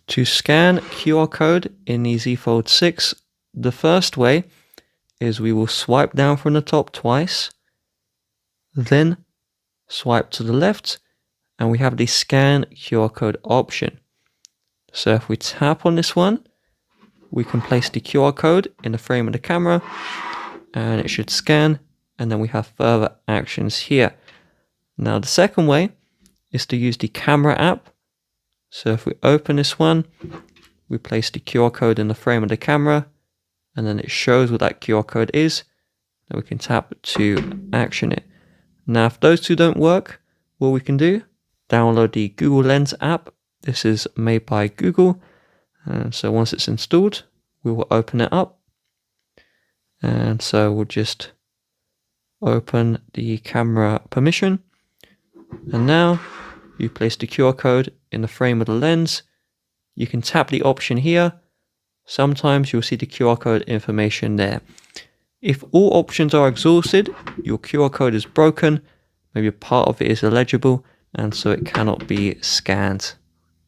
To scan QR code in the Z Fold 6, the first way is we will swipe down from the top twice, then swipe to the left, and we have the scan QR code option. So if we tap on this one, we can place the QR code in the frame of the camera and it should scan, and then we have further actions here. Now the second way is to use the camera app. So if we open this one, we place the QR code in the frame of the camera and then it shows what that QR code is. Then we can tap to action it. Now if those two don't work, what we can do, download the Google Lens app. This is made by Google. And so once it's installed, we will open it up. And so we'll just open the camera permission. And now you place the QR code in the frame of the lens. You can tap the option here. Sometimes you'll see the QR code information there. If all options are exhausted, your QR code is broken, maybe a part of it is illegible, and so it cannot be scanned.